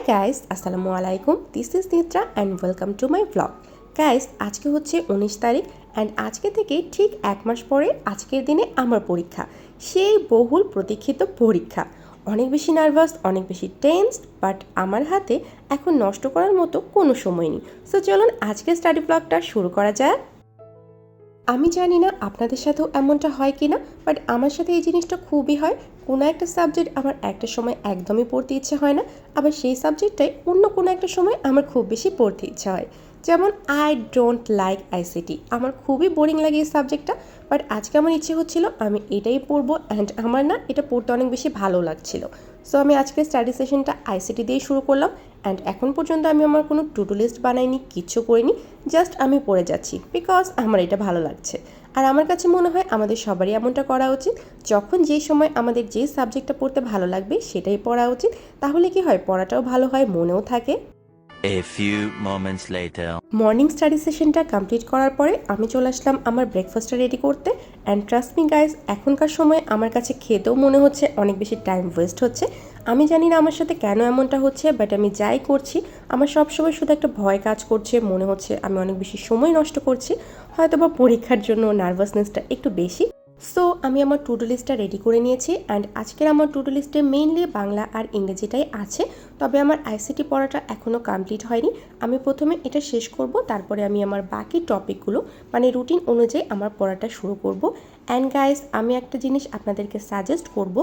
High guys, আসসালামু আলাইকুম। This is Nitra and welcome to my blog. Guys, আজকে হচ্ছে 19 তারিখ অ্যান্ড আজকে থেকে ঠিক 1 মাস পরে আজকের দিনে আমার পরীক্ষা, সেই বহুল প্রতীক্ষিত পরীক্ষা। অনেক বেশি নার্ভাস, অনেক বেশি টেন্সড, বাট আমার হাতে এখন নষ্ট করার মতো কোনো সময় নেই। সো চলুন আজকের স্টাডি ব্লগটা শুরু করা যায়। আমি জানি না আপনাদের সাথেও এমনটা হয় কি না, বাট আমার সাথে এই জিনিসটা খুবই হয়। কোনো একটা সাবজেক্ট আমার একটা সময় একদমই পড়তে ইচ্ছে হয় না, আবার সেই সাবজেক্টটাই অন্য কোনো একটা সময় আমার খুব বেশি পড়তে ইচ্ছা হয়। যেমন আই ডোন্ট লাইক আইসিটি, আমার খুবই বোরিং লাগে এই সাবজেক্টটা, বাট আজকে আমার ইচ্ছে হচ্ছিল আমি এটাই পড়বো অ্যান্ড আমার না এটা পড়তে অনেক বেশি ভালো লাগছিল। সো আমি আজকে স্টাডি সেশনটা আইসিটি দিয়ে শুরু করলাম অ্যান্ড এখন পর্যন্ত আমি আমার কোনো টু ডু লিস্ট বানাইনি, কিচ্ছু করিনি, জাস্ট আমি পড়ে যাচ্ছি বিকজ আমার এটা ভালো লাগছে। আর আমার কাছে মনে হয় আমাদের সবারই এমনটা করা উচিত। যখন যেই সময় আমাদের যে সাবজেক্টটা পড়তে ভালো লাগবে সেটাই পড়া উচিত, তাহলে কি হয়, পড়াটাও ভালো হয়, মনেও থাকে। A few moments later. Morning study সেশনটা কমপ্লিট করার পরে আমি চলে আসলাম আমার ব্রেকফাস্টটা রেডি করতে অ্যান্ড ট্রাস্ট মি গাইস, এখনকার সময় আমার কাছে খেতেও মনে হচ্ছে অনেক বেশি টাইম ওয়েস্ট হচ্ছে। আমি জানি না আমার সাথে কেন এমনটা হচ্ছে, বাট আমি যাই করছি আমার সবসময় শুধু একটা ভয় কাজ করছে, মনে হচ্ছে আমি অনেক বেশি সময় নষ্ট করছি, হয়তো বা পরীক্ষার জন্য নার্ভাসনেসটা একটু বেশি। সো আমি আমার টু ডু লিস্টটা রেডি করে নিয়েছি অ্যান্ড আজকের আমার টু ডু লিস্টে মেইনলি বাংলা আর ইংরেজিটাই আছে, তবে আমার আইসিটি পড়াটা এখনও কমপ্লিট হয়নি। আমি প্রথমে এটা শেষ করব, তারপরে আমি আমার বাকি টপিকগুলো মানে রুটিন অনুযায়ী আমার পড়াটা শুরু করব। অ্যান্ড গাইস, আমি একটা জিনিস আপনাদেরকে সাজেস্ট করব,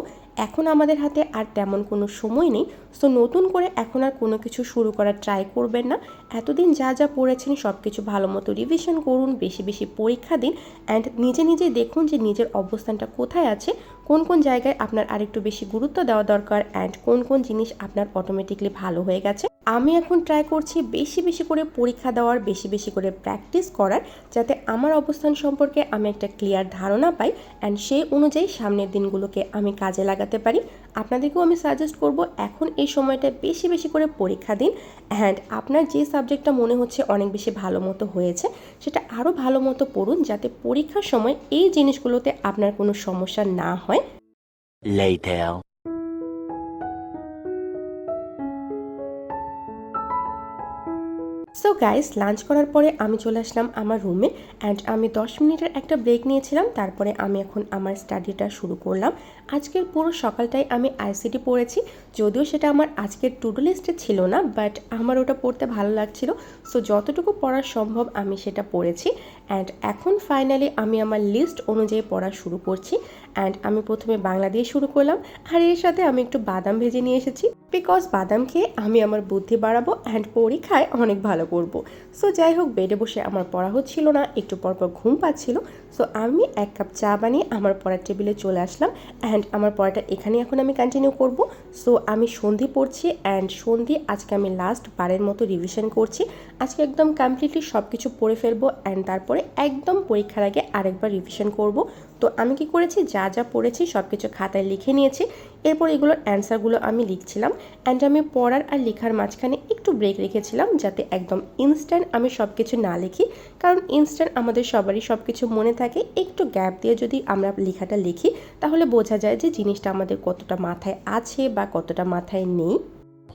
এখন আমাদের হাতে আর তেমন কোনো সময় নেই। সো নতুন করে এখন আর কোনো কিছু শুরু করার ট্রাই করবেন না। এতদিন যা যা পড়েছেন সব কিছু ভালো মতো রিভিশন করুন, বেশি বেশি পরীক্ষা দিন অ্যান্ড নিজে নিজেই দেখুন যে নিজের অবস্থানটা কোথায় আছে, কোন কোন জায়গায় আপনার আরেকটু বেশি গুরুত্ব দেওয়া দরকার অ্যান্ড কোন কোন জিনিস আপনার অটোমেটিকলি ভালো হয়ে গেছে। আমি এখন ট্রাই করছি বেশি বেশি করে পরীক্ষা দেওয়ার, বেশি বেশি করে প্র্যাকটিস করার, যাতে আমার অবস্থান সম্পর্কে আমি একটা ক্লিয়ার ধারণা পাই অ্যান্ড সেই অনুযায়ী সামনের দিনগুলোকে আমি কাজে লাগাতে পারি। আপনাদেরকেও আমি সাজেস্ট করব এখন এই সময়টা বেশি বেশি করে পরীক্ষা দিন অ্যান্ড আপনার যে সাবজেক্টটা মনে হচ্ছে অনেক বেশি ভালো মতো হয়েছে সেটা আরও ভালো মতো পড়ুন, যাতে পরীক্ষার সময় এই জিনিসগুলোতে আপনার কোনো সমস্যা না হয়। Later. সো গাইস, লাঞ্চ করার পরে আমি চলে আসলাম আমার রুমে অ্যান্ড আমি 10 মিনিটের একটা ব্রেক নিয়েছিলাম, তারপরে আমি এখন আমার স্টাডিটা শুরু করলাম। আজকের পুরো সকালটাই আমি আইসিটি পড়েছি, যদিও সেটা আমার আজকের টু ডু লিস্টে ছিল না, বাট আমার ওটা পড়তে ভালো লাগছিল। সো যতটুকু পড়া সম্ভব আমি সেটা পড়েছি অ্যান্ড এখন ফাইনালি আমি আমার লিস্ট অনুযায়ী পড়া শুরু করছি। অ্যান্ড আমি প্রথমে বাংলা দিয়ে শুরু করলাম আর এর সাথে আমি একটু বাদাম ভেজে নিয়ে এসেছি, বিকজ বাদাম খেয়ে আমি আমার বুদ্ধি বাড়াবো অ্যান্ড পরীক্ষায় অনেক ভালো করব। সো যাই হোক, বেডে বসে আমার পড়া হচ্ছিল না, একটু পরপর ঘুম পাচ্ছিল। সো আমি 1 কাপ চা বানিয়ে আমার পড়ার টেবিলে চলে আসলাম অ্যান্ড আমার পড়াটা এখানেই এখন আমি কন্টিনিউ করব। সো আমি সন্ধি পড়ছি অ্যান্ড সন্ধি আজকে আমি লাস্ট বারের মতো রিভিশন করছি। আজকে একদম কমপ্লিটলি সব কিছু পড়ে ফেলবো অ্যান্ড তারপরে একদম পরীক্ষার আগে আরেকবার রিভিশন করব। তো আমি কি করেছি, যা যা পড়েছি সব কিছু খাতায় লিখে নিয়েছি, এরপর এগুলোর অ্যান্সারগুলো আমি লিখছিলাম অ্যান্ড আমি পড়ার আর লেখার মাঝখানে একটু ব্রেক রেখেছিলাম, যাতে একদম ইনস্ট্যান্ট আমি সব কিছু না লিখি, কারণ ইনস্ট্যান্ট আমাদের সবারই সব কিছু মনে থাকে। একটু গ্যাপ দিয়ে যদি আমরা লেখাটা লিখি তাহলে বোঝা যায় যে জিনিসটা আমাদের কতটা মাথায় আছে বা কতটা মাথায় নেই।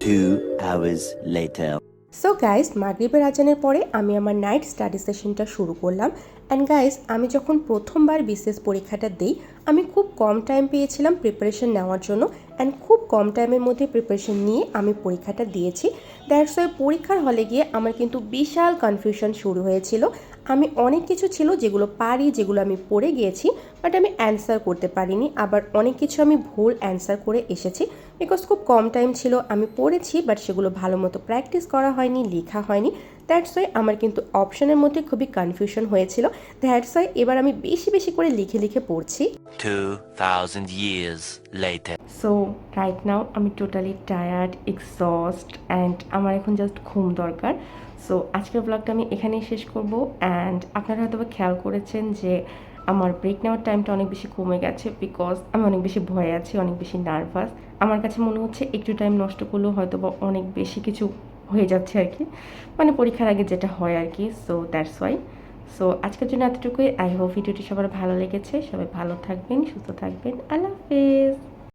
2 hours later. সো গাইস, মাগরিবের আজানের পরে আমি আমার নাইট স্টাডি সেশনটা শুরু করলাম অ্যান্ড গাইস, আমি যখন প্রথমবার বিসিএস পরীক্ষাটা দিই আমি খুব কম টাইম পেয়েছিলাম প্রিপারেশন নেওয়ার জন্য অ্যান্ড খুব কম টাইমের মধ্যে প্রিপারেশন নিয়ে আমি পরীক্ষাটা দিয়েছি। দ্যাটস ওয়াই পরীক্ষার হলে গিয়ে আমার কিন্তু বিশাল কনফিউশন শুরু হয়েছিল। আমি অনেক কিছু ছিল যেগুলো পারি, যেগুলো আমি পড়ে গিয়েছি, বাট আমি অ্যান্সার করতে পারিনি, আবার অনেক কিছু আমি ভুল অ্যান্সার করে এসেছি, বিকজ খুব কম টাইম ছিল। আমি পড়েছি বাট সেগুলো ভালো মতো প্র্যাকটিস করা হয়নি, লেখা হয়নি। দ্যাটস ওয়াই আমার কিন্তু অপশনের মধ্যে খুবই কনফিউশন হয়েছিল। দ্যাটস ওয়াই এবার আমি বেশি বেশি করে লিখে লিখে পড়ছি। 2000 years later. So right now আমি টোটালি টায়ার্ড, এক্সস্ট অ্যান্ড আমার এখন জাস্ট ঘুম দরকার। সো আজকের ব্লগটা আমি এখানেই শেষ করব অ্যান্ড আপনারা হয়তো বা খেয়াল করেছেন যে আমার ব্রেক নেওয়ার টাইমটা অনেক বেশি কমে গেছে, বিকজ আমি অনেক বেশি ভয়ে আছি, অনেক বেশি নার্ভাস। আমার কাছে মনে হচ্ছে একটু টাইম নষ্ট করলেও হয়তো বা অনেক বেশি কিছু হয়ে যাচ্ছে আর কি, মানে পরীক্ষার আগে যেটা হয় আর কি। So that's why. সো আজকের জন্য এতটুকুই। আই হোপ ভিডিওটি সবার ভালো লেগেছে। সবাই ভালো থাকবেন, সুস্থ থাকবেন। আল্লাহ হাফেজ।